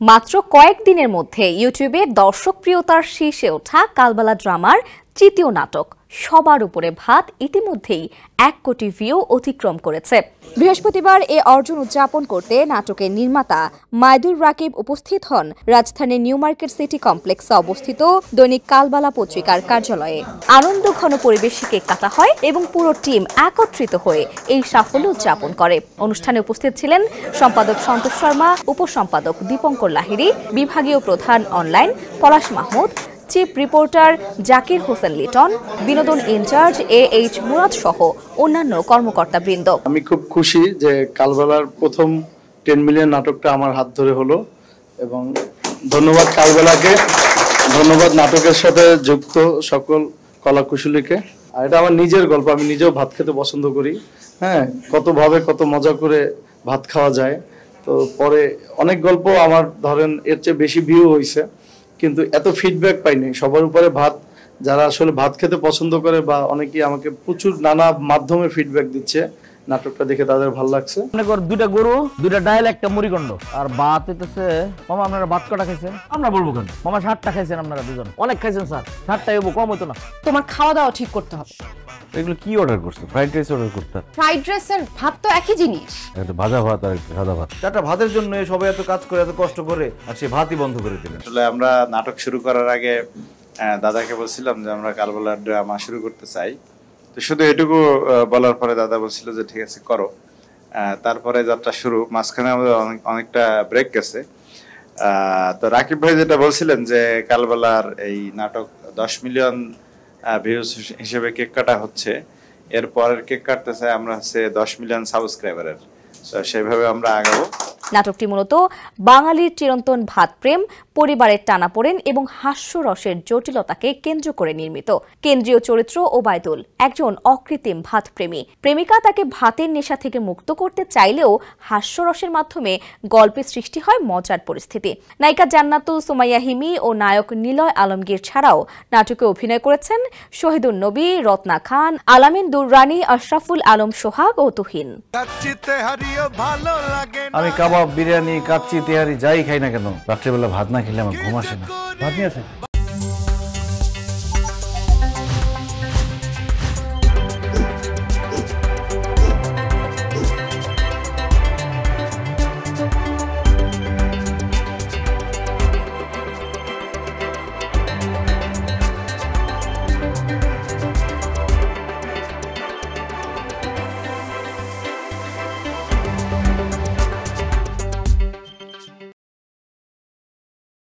মাত্র কয়েকদিনের মধ্যে ইউটিউবে দর্শকপ্রিয়তার শীর্ষে ওঠা কালবালা ড্রামার তৃতীয় নাটক সবার উপরে ভাত ইতিমধ্যেই 1 কোটি ভিউ অতিক্রম করেছে। বৃহস্পতিবার এ অর্জন উদযাপন করতে নাটকের নির্মাতা মাইদুর রাকিব উপস্থিত হন রাজধানীর নিউ মার্কেট সিটি কমপ্লেক্সে অবস্থিত দৈনিক কালবালা পত্রিকার কার্যালয়ে। আনন্দঘন পরিবেশে কেক কাটা হয় এবং পুরো টিম একত্রিত হয়ে এই সাফল্য উদযাপন করে। অনুষ্ঠানে উপস্থিত ছিলেন সম্পাদক সন্তোষ শর্মা, উপসম্পাদক দীপঙ্কর লাহিড়ী, বিভাগীয় প্রধান অনলাইন পলাশ মাহমুদ, চিফ রিপোর্টার জাকির হোসেন লিটন, বিনোদন ইনচার্জ AH মুরাদ সহ অন্যান্য কর্মকর্তাবৃন্দ। আমি খুব খুশি যে কালবেলার প্রথম 10 মিলিয়ন নাটকটা আমার হাত ধরে হলো এবং ধন্যবাদ কালবেলাকে, ধন্যবাদ নাটকের সাথে যুক্ত সকল কলাকুশলীকে। আর এটা আমার নিজের গল্প, আমি নিজেও ভাত খেতে পছন্দ করি। হ্যাঁ, কত মজা করে ভাত খাওয়া যায়। তো পরে অনেক গল্প আমার ধরেন এর চেয়ে বেশি ভিউ হয়েছে, কিন্তু এত ফিডব্যাক পাইনি। সবার উপরে ভাত, যারা আসলে ভাত খেতে পছন্দ করে বা অনেকেই আমাকে প্রচুর নানা মাধ্যমে ফিডব্যাক দিচ্ছে, নাটকটা দেখে তাদের ভালো লাগছে। দুইটা গরু, দুইটা ডাইল, একটা মুড়িগন্ড আর ভাত হইতেছে। মামা আপনারা ভাত কটা খাইছেন? আমরা বলবো কেন মামা, 60টা খাইছেন আপনারা দুজন। অনেক খাইছেন স্যার, 60টাই হবো, কম হইতো না। তোমার খাওয়া দাওয়া ঠিক করতে হবে। এগুলো কি অর্ডার করছো? ফ্রাইড রাইস অর্ডার করতে? ফ্রাইড রাইস আর ভাত তো একই জিনিস। একটা ভাজা ভাত আর একটা সাদা ভাত। চারটা ভাতের জন্য সবাই এত কাজ করে, এত কষ্ট করে, আর সে ভাতই বন্ধ করে দিলেন। আসলে আমরা নাটক শুরু করার আগে দাদাকে বলছিলাম যে আমরা কালবেলার ড্রামা শুরু করতে চাই। তো শুধু এটুকু বলার পরে দাদা বলছিল যে ঠিক আছে করো। তারপরে যাত্রা শুরু, মাঝখানে আমাদের অনেকটা ব্রেক গেছে। তো রাকিব ভাই যেটা বলছিলেন যে কালবেলার এই নাটক 10 মিলিয়ন ভিউজ হিসেবে কেক কাটা হচ্ছে, এর পরের কেক কাটতে চাই আমরা হচ্ছে 10 মিলিয়ন সাবস্ক্রাইবারের। তো সেভাবে আমরা আগাবো। নাটকটি মূলত বাঙালির চিরন্তন ভাত প্রেম, পরিবারের টানাপোড়েন এবং হাস্যরসের জটিলতাকে কেন্দ্র করে নির্মিত। কেন্দ্রীয় চরিত্র ওবায়দুল একজন অকৃত্রিম ভাত প্রেমী। প্রেমিকা তাকে ভাতের নেশা থেকে মুক্ত করতে চাইলেও হাস্যরসের মাধ্যমে গল্পে সৃষ্টি হয় মজার পরিস্থিতি। নায়িকা জান্নাতুল সুমাইয়া হিমি ও নায়ক নিলয় আলমগীর ছাড়াও নাটকে অভিনয় করেছেন শহীদুন নবী, রত্না খান, আলামিন দুররানি, আশরাফুল আলম সোহাগ ও তুহিন। আমি কাবাব, বিরিয়ানি, কাচ্চি, তেহারি যাই খাই না কেন, রাত্রেবেলা ভাত না খেলে আমার ঘুম আসে না। ভাত নিয়ে আসেন।